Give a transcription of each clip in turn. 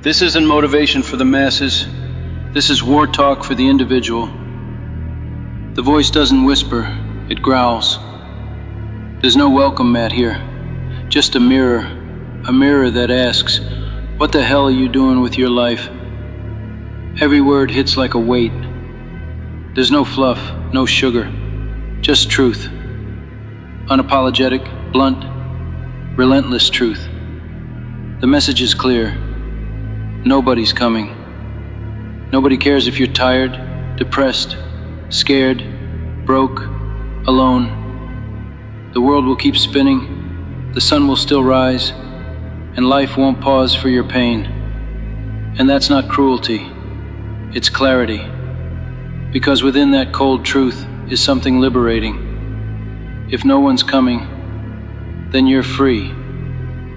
This isn't motivation for the masses. This is war talk for the individual. The voice doesn't whisper, it growls. There's no welcome mat here, just a mirror that asks, what the hell are you doing with your life? Every word hits like a weight. There's no fluff, no sugar, just truth. Unapologetic, blunt, relentless truth. The message is clear. Nobody's coming. Nobody cares if you're tired, depressed, scared, broke, alone. The world will keep spinning, the sun will still rise, and life won't pause for your pain. And that's not cruelty, it's clarity. Because within that cold truth is something liberating. If no one's coming, then you're free.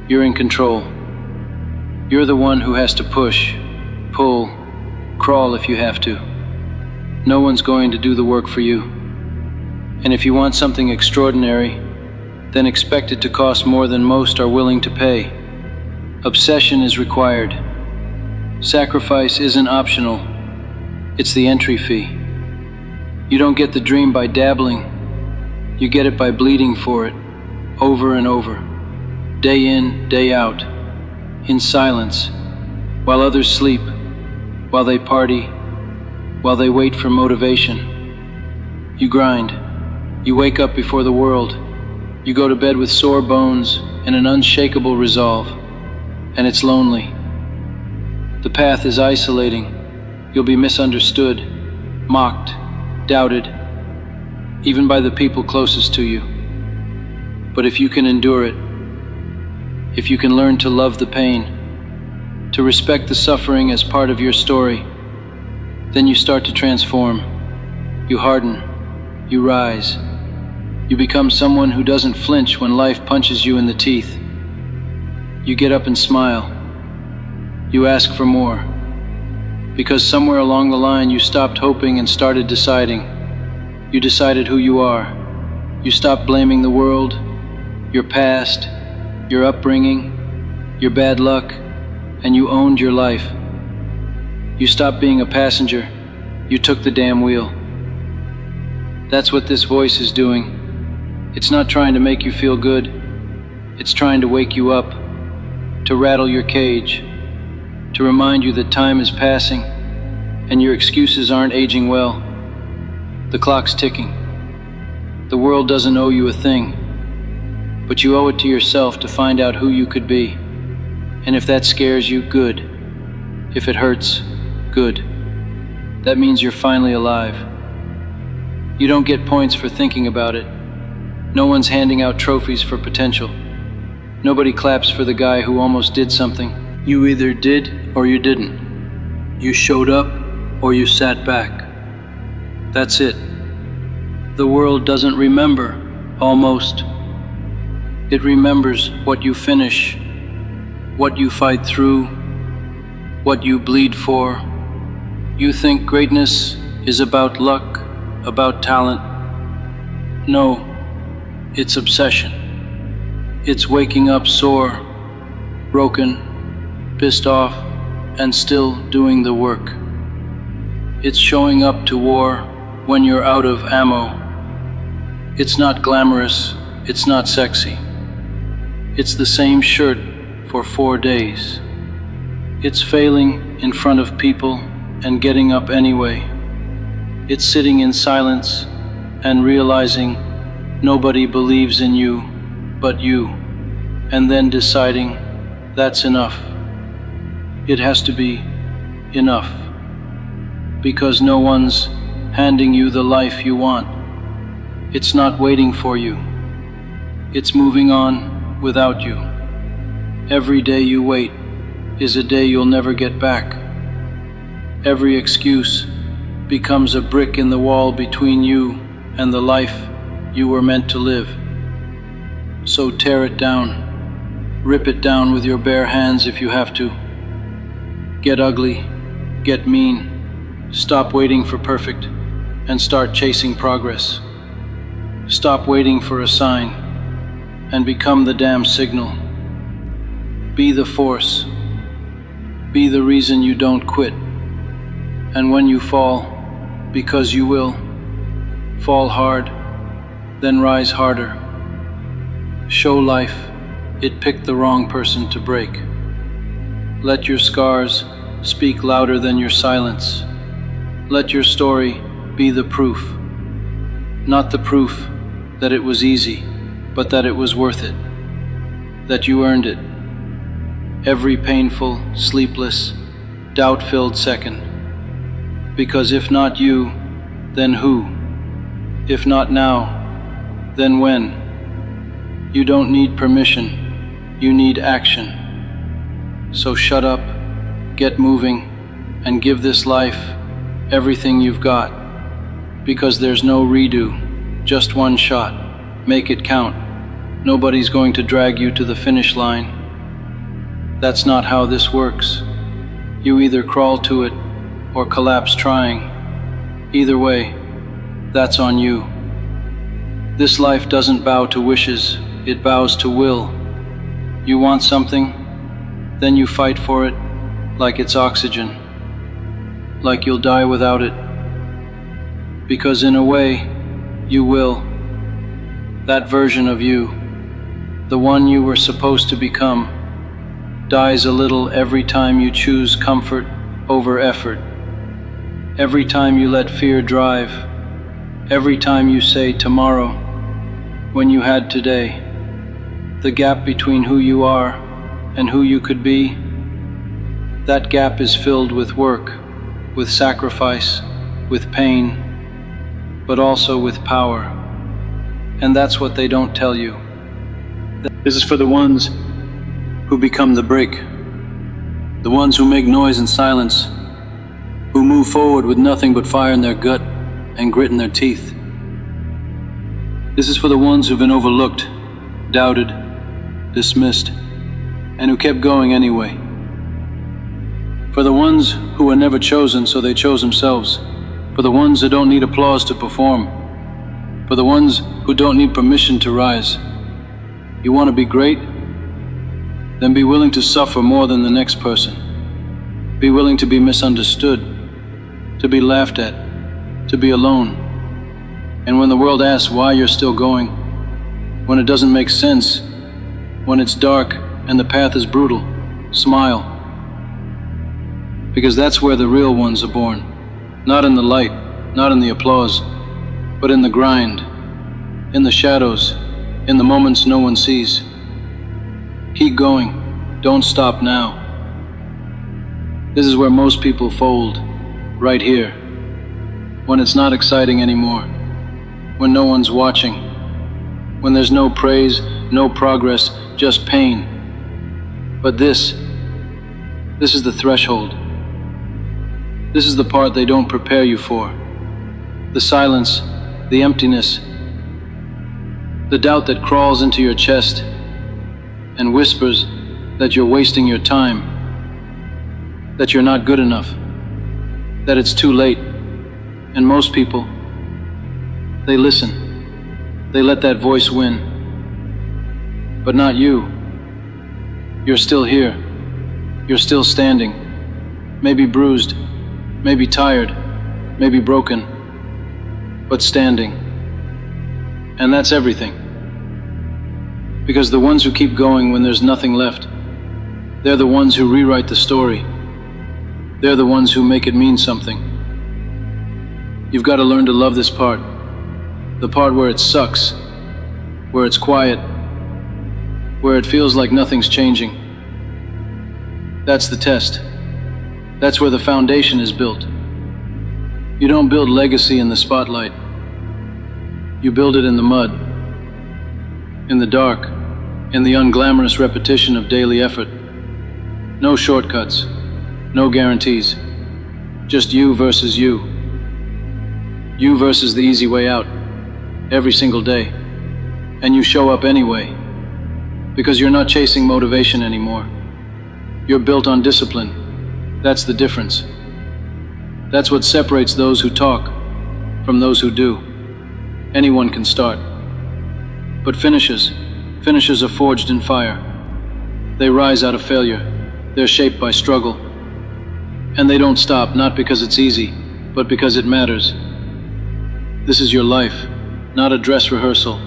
You're in control. You're the one who has to push, pull, crawl if you have to. No one's going to do the work for you. And if you want something extraordinary, then expect it to cost more than most are willing to pay. Obsession is required. Sacrifice isn't optional. It's the entry fee. You don't get the dream by dabbling. You get it by bleeding for it, over and over, day in, day out, in silence, while others sleep, while they party, while they wait for motivation. You grind. You wake up before the world. You go to bed with sore bones and an unshakable resolve. And it's lonely. The path is isolating. You'll be misunderstood, mocked, doubted, even by the people closest to you. But if you can endure it, if you can learn to love the pain, to respect the suffering as part of your story, then you start to transform. You harden. You rise. You become someone who doesn't flinch when life punches you in the teeth. You get up and smile. You ask for more. Because somewhere along the line you stopped hoping and started deciding. You decided who you are. You stopped blaming the world, your past, your upbringing, your bad luck, and you owned your life. You stopped being a passenger. You took the damn wheel. That's what this voice is doing. It's not trying to make you feel good. It's trying to wake you up, to rattle your cage, to remind you that time is passing and your excuses aren't aging well. The clock's ticking. The world doesn't owe you a thing, but you owe it to yourself to find out who you could be. And if that scares you, good. If it hurts, good. That means you're finally alive. You don't get points for thinking about it. No one's handing out trophies for potential. Nobody claps for the guy who almost did something. You either did or you didn't. You showed up or you sat back. That's it. The world doesn't remember almost. It remembers what you finish, what you fight through, what you bleed for. You think greatness is about luck, about talent. No, it's obsession. It's waking up sore, broken, pissed off, and still doing the work. It's showing up to war when you're out of ammo. It's not glamorous, it's not sexy. It's the same shirt for 4 days. It's failing in front of people and getting up anyway. It's sitting in silence and realizing nobody believes in you but you, and then deciding that's enough. It has to be enough, because no one's handing you the life you want. It's not waiting for you. It's moving on without you. Every day you wait is a day you'll never get back. Every excuse becomes a brick in the wall between you and the life you were meant to live. So tear it down. Rip it down with your bare hands if you have to. Get ugly. Get mean. Stop waiting for perfect and start chasing progress. Stop waiting for a sign and become the damn signal. Be the force. be the reason you don't quit. And when you fall, because you will, fall hard, then rise harder. Show life it picked the wrong person to break. Let your scars speak louder than your silence. Let your story be the proof. Not the proof that it was easy, but that it was worth it. That you earned it. Every painful, sleepless, doubt-filled second. Because if not you, then who? If not now, then when? You don't need permission, you need action. So shut up, get moving, and give this life everything you've got. Because there's no redo, just one shot. Make it count. Nobody's going to drag you to the finish line. That's not how this works. You either crawl to it or collapse trying. Either way, that's on you. This life doesn't bow to wishes, it bows to will. You want something, then you fight for it like it's oxygen, like you'll die without it. Because in a way, you will. That version of you, the one you were supposed to become, dies a little every time you choose comfort over effort. Every time you let fear drive. Every time you say tomorrow when you had today. The gap between who you are and who you could be, that gap is filled with work, with sacrifice, with pain, but also with power. And that's what they don't tell you. This is for the ones who become the break, the ones who make noise in silence, who move forward with nothing but fire in their gut and grit in their teeth. This is for the ones who've been overlooked, doubted, dismissed, and who kept going anyway. For the ones who were never chosen, so they chose themselves. For the ones who don't need applause to perform. For the ones who don't need permission to rise. You want to be great? Then be willing to suffer more than the next person. Be willing to be misunderstood, to be laughed at, to be alone. And when the world asks why you're still going, when it doesn't make sense, when it's dark and the path is brutal, smile. Because that's where the real ones are born. Not in the light, not in the applause, but in the grind, in the shadows, in the moments no one sees. Keep going, don't stop now. This is where most people fold, right here. When it's not exciting anymore, when no one's watching, when there's no praise, no progress, just pain. But this is the threshold. This is the part they don't prepare you for. The silence, the emptiness, the doubt that crawls into your chest and whispers that you're wasting your time, that you're not good enough, that it's too late. And most people, they listen. They let that voice win. But not you. You're still here. You're still standing. Maybe bruised, maybe tired, maybe broken, but standing. And that's everything. Because the ones who keep going when there's nothing left, they're the ones who rewrite the story. They're the ones who make it mean something. You've got to learn to love this part. The part where it sucks, where it's quiet, where it feels like nothing's changing. That's the test. That's where the foundation is built. You don't build legacy in the spotlight. You build it in the mud, in the dark, in the unglamorous repetition of daily effort. No shortcuts, no guarantees. Just you versus you. You versus the easy way out, every single day. And you show up anyway, because you're not chasing motivation anymore. You're built on discipline. That's the difference. That's what separates those who talk from those who do. Anyone can start. But finishers are forged in fire. They rise out of failure. They're shaped by struggle. And they don't stop, not because it's easy, but because it matters. This is your life, not a dress rehearsal.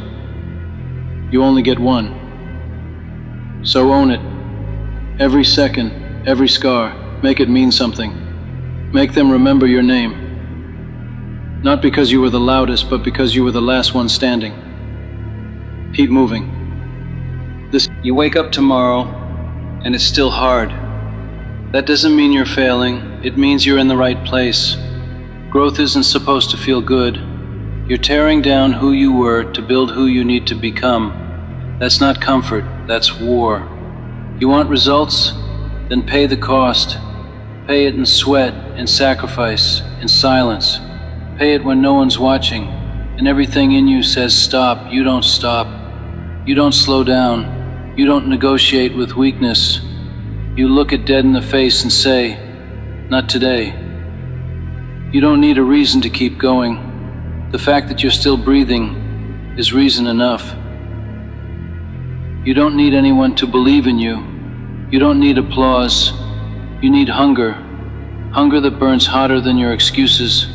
You only get one. So own it. Every second, every scar, make it mean something. Make them remember your name. Not because you were the loudest, but because you were the last one standing. Keep moving. You wake up tomorrow, and it's still hard. That doesn't mean you're failing, it means you're in the right place. Growth isn't supposed to feel good. You're tearing down who you were to build who you need to become. That's not comfort, that's war. You want results? Then pay the cost. Pay it in sweat, in sacrifice, in silence. Pay it when no one's watching, and everything in you says stop. You don't stop. You don't slow down. You don't negotiate with weakness. You look it dead in the face and say, not today. You don't need a reason to keep going. The fact that you're still breathing is reason enough. You don't need anyone to believe in you. You don't need applause. You need hunger. Hunger that burns hotter than your excuses.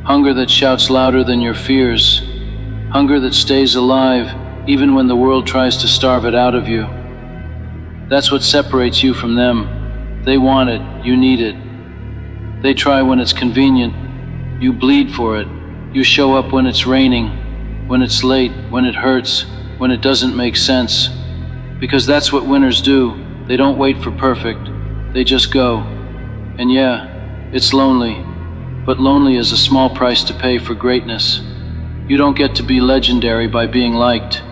Hunger that shouts louder than your fears. Hunger that stays alive even when the world tries to starve it out of you. That's what separates you from them. They want it, you need it. They try when it's convenient. You bleed for it. You show up when it's raining, when it's late, when it hurts, when it doesn't make sense. Because that's what winners do. They don't wait for perfect. They just go. And yeah, it's lonely. But lonely is a small price to pay for greatness. You don't get to be legendary by being liked.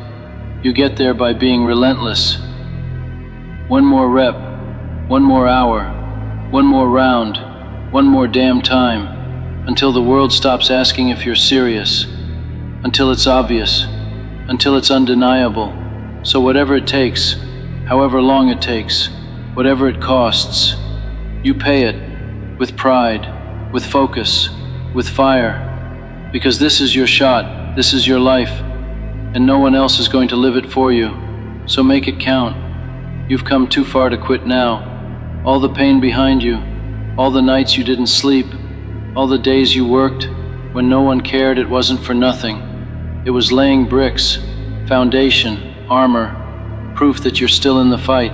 You get there by being relentless. One more rep, one more hour, one more round, one more damn time, until the world stops asking if you're serious, until it's obvious, until it's undeniable. So whatever it takes, however long it takes, whatever it costs, you pay it with pride, with focus, with fire, because this is your shot, this is your life, and no one else is going to live it for you. So make it count. You've come too far to quit now. All the pain behind you, all the nights you didn't sleep, all the days you worked when no one cared, it wasn't for nothing. It was laying bricks, foundation, armor, proof that you're still in the fight.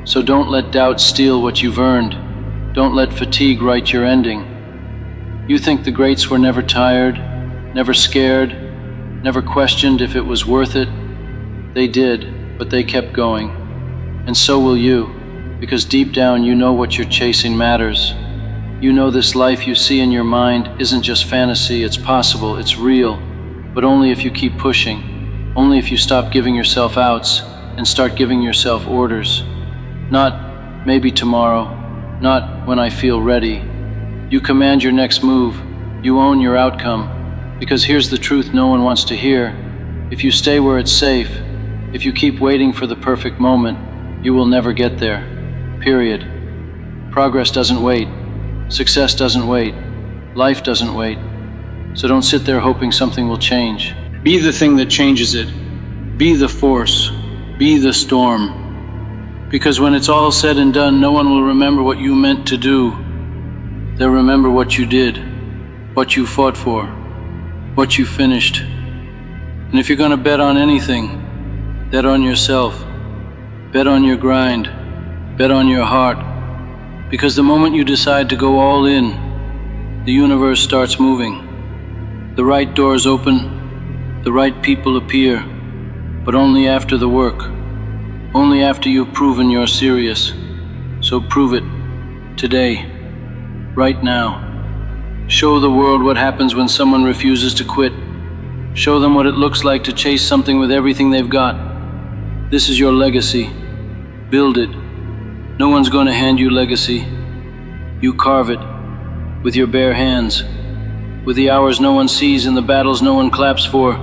So don't let doubt steal what you've earned. Don't let fatigue write your ending. You think the greats were never tired, never scared, never questioned if it was worth it? They did, but they kept going. And so will you, because deep down you know what you're chasing matters. You know this life you see in your mind isn't just fantasy, it's possible, it's real, but only if you keep pushing, only if you stop giving yourself outs and start giving yourself orders. Not maybe tomorrow, not when I feel ready. You command your next move, you own your outcome, because here's the truth no one wants to hear. If you stay where it's safe, if you keep waiting for the perfect moment, you will never get there. Period. Progress doesn't wait. Success doesn't wait. Life doesn't wait. So don't sit there hoping something will change. Be the thing that changes it. Be the force. Be the storm. Because when it's all said and done, no one will remember what you meant to do. They'll remember what you did, what you fought for, what you finished. And if you're gonna bet on anything, bet on yourself. Bet on your grind, bet on your heart, because the moment you decide to go all in, the universe starts moving. The right doors open, the right people appear, but only after the work, only after you've proven you're serious. So prove it, today, right now. Show the world what happens when someone refuses to quit. Show them what it looks like to chase something with everything they've got. This is your legacy. Build it. No one's going to hand you legacy. You carve it with your bare hands, with the hours no one sees and the battles no one claps for.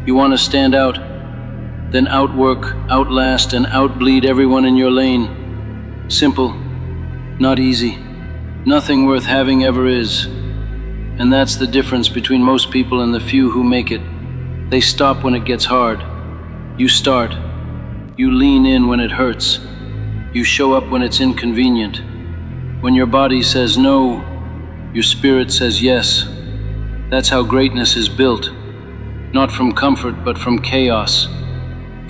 You want to stand out, then outwork, outlast, and outbleed everyone in your lane. Simple, not easy. Nothing worth having ever is. And that's the difference between most people and the few who make it. They stop when it gets hard. You start. You lean in when it hurts. You show up when it's inconvenient. When your body says no, your spirit says yes. That's how greatness is built. Not from comfort, but from chaos.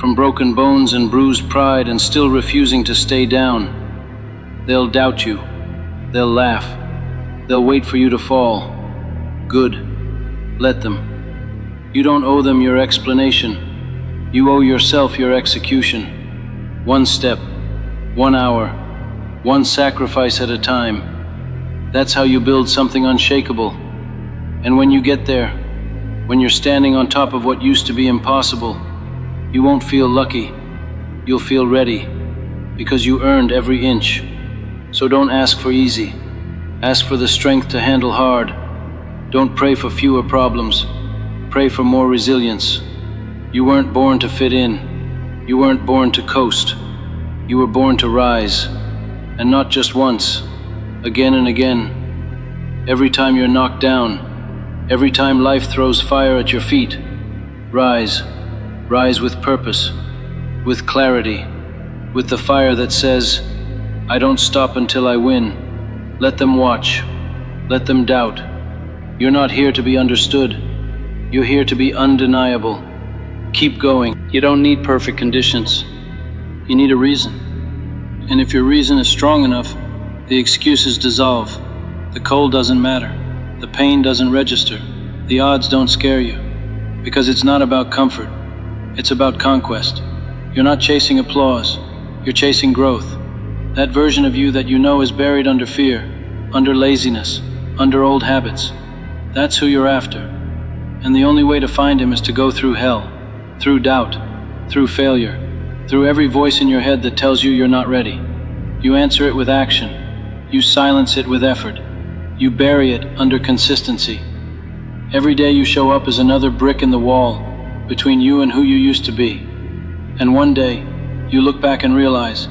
From broken bones and bruised pride and still refusing to stay down. They'll doubt you. They'll laugh. They'll wait for you to fall. Good. Let them. You don't owe them your explanation. You owe yourself your execution. One step, 1 hour, one sacrifice at a time. That's how you build something unshakable. And when you get there, when you're standing on top of what used to be impossible, you won't feel lucky. You'll feel ready, because you earned every inch. So don't ask for easy. Ask for the strength to handle hard. Don't pray for fewer problems. Pray for more resilience. You weren't born to fit in. You weren't born to coast. You were born to rise. And not just once, again and again. Every time you're knocked down, every time life throws fire at your feet, rise. Rise with purpose, with clarity, with the fire that says, I don't stop until I win. Let them watch. Let them doubt. You're not here to be understood. You're here to be undeniable. Keep going. You don't need perfect conditions. You need a reason. And if your reason is strong enough, the excuses dissolve. The cold doesn't matter. The pain doesn't register. The odds don't scare you. Because it's not about comfort. It's about conquest. You're not chasing applause. You're chasing growth. That version of you that you know is buried under fear, under laziness, under old habits. That's who you're after. And the only way to find him is to go through hell, through doubt, through failure, through every voice in your head that tells you you're not ready. You answer it with action. You silence it with effort. You bury it under consistency. Every day you show up as another brick in the wall between you and who you used to be. And one day, you look back and realize,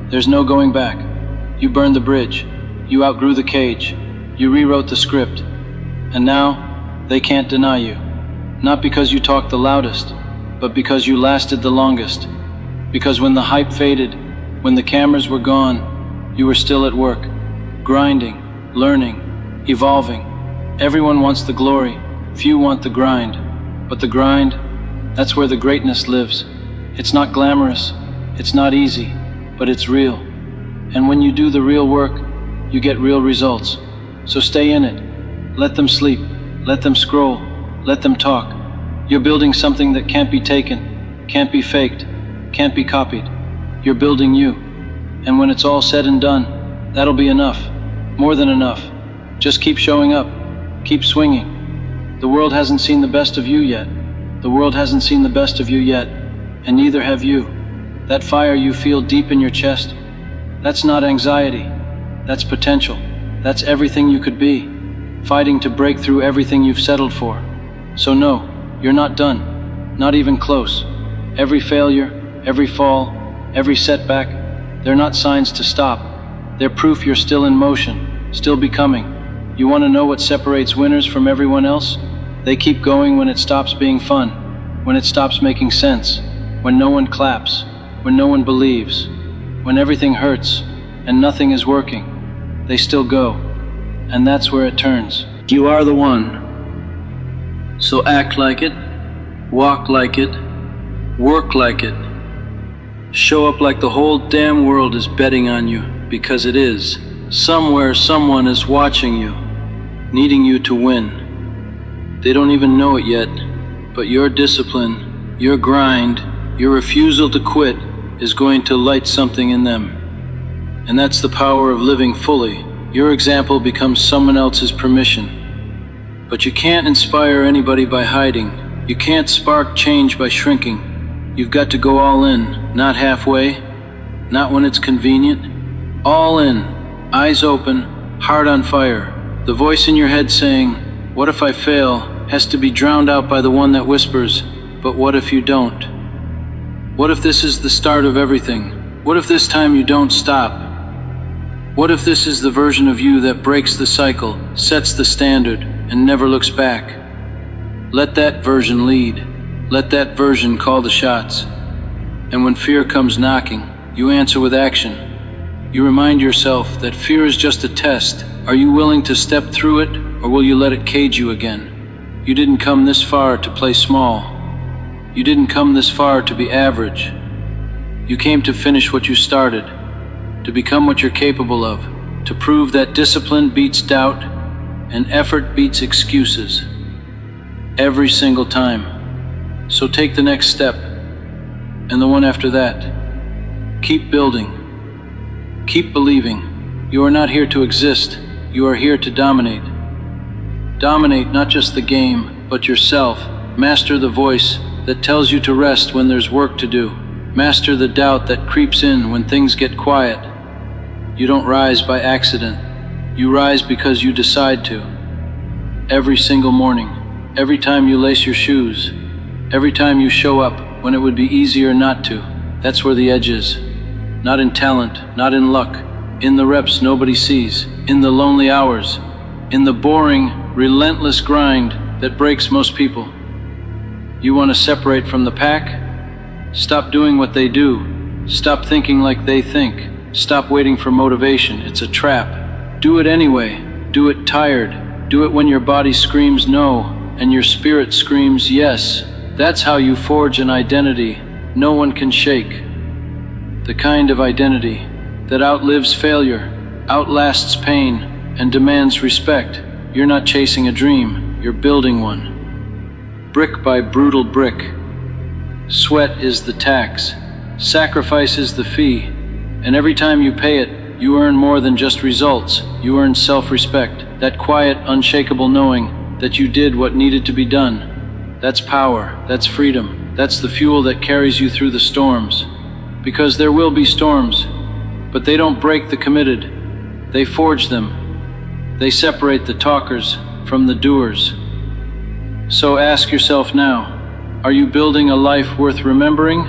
there's no going back. You burned the bridge. You outgrew the cage. You rewrote the script. And now, they can't deny you. Not because you talked the loudest, but because you lasted the longest. Because when the hype faded, when the cameras were gone, you were still at work, grinding, learning, evolving. Everyone wants the glory. Few want the grind. But the grind, that's where the greatness lives. It's not glamorous, it's not easy, but it's real. And when you do the real work, you get real results. So stay in it. Let them sleep, let them scroll, let them talk. You're building something that can't be taken, can't be faked, can't be copied. You're building you. And when it's all said and done, that'll be enough, more than enough. Just keep showing up, keep swinging. The world hasn't seen the best of you yet. The world hasn't seen the best of you yet, and neither have you. That fire you feel deep in your chest, that's not anxiety, that's potential. That's everything you could be, fighting to break through everything you've settled for. So no, you're not done, not even close. Every failure, every fall, every setback, they're not signs to stop. They're proof you're still in motion, still becoming. You want to know what separates winners from everyone else? They keep going when it stops being fun, when it stops making sense, when no one claps, when no one believes, when everything hurts and nothing is working. They still go, and that's where it turns. You are the one. So act like it, walk like it, work like it. Show up like the whole damn world is betting on you, because it is. Somewhere someone is watching you, needing you to win. They don't even know it yet, but your discipline, your grind, your refusal to quit is going to light something in them. And that's the power of living fully. Your example becomes someone else's permission. But you can't inspire anybody by hiding. You can't spark change by shrinking. You've got to go all in, not halfway, not when it's convenient. All in, eyes open, heart on fire. The voice in your head saying, what if I fail, has to be drowned out by the one that whispers, but what if you don't? What if this is the start of everything? What if this time you don't stop? What if this is the version of you that breaks the cycle, sets the standard, and never looks back? Let that version lead. Let that version call the shots. And when fear comes knocking, you answer with action. You remind yourself that fear is just a test. Are you willing to step through it, or will you let it cage you again? You didn't come this far to play small. You didn't come this far to be average. You came to finish what you started, to become what you're capable of, to prove that discipline beats doubt and effort beats excuses. Every single time. So take the next step, and the one after that. Keep building. Keep believing. You are not here to exist. You are here to dominate. Dominate not just the game, but yourself. Master the voice that tells you to rest when there's work to do. Master the doubt that creeps in when things get quiet. You don't rise by accident. You rise because you decide to. Every single morning, every time you lace your shoes, every time you show up when it would be easier not to. That's where the edge is. Not in talent, not in luck, in the reps nobody sees, in the lonely hours, in the boring, relentless grind that breaks most people. You want to separate from the pack? Stop doing what they do. Stop thinking like they think. Stop waiting for motivation. It's a trap. Do it anyway. Do it tired. Do it when your body screams no and your spirit screams yes. That's how you forge an identity no one can shake. The kind of identity that outlives failure, outlasts pain, and demands respect. You're not chasing a dream, you're building one. Brick by brutal brick. Sweat is the tax. Sacrifice is the fee. And every time you pay it, you earn more than just results. You earn self-respect. That quiet, unshakable knowing that you did what needed to be done. That's power. That's freedom. That's the fuel that carries you through the storms. Because there will be storms, but they don't break the committed. They forge them. They separate the talkers from the doers. So ask yourself now, are you building a life worth remembering?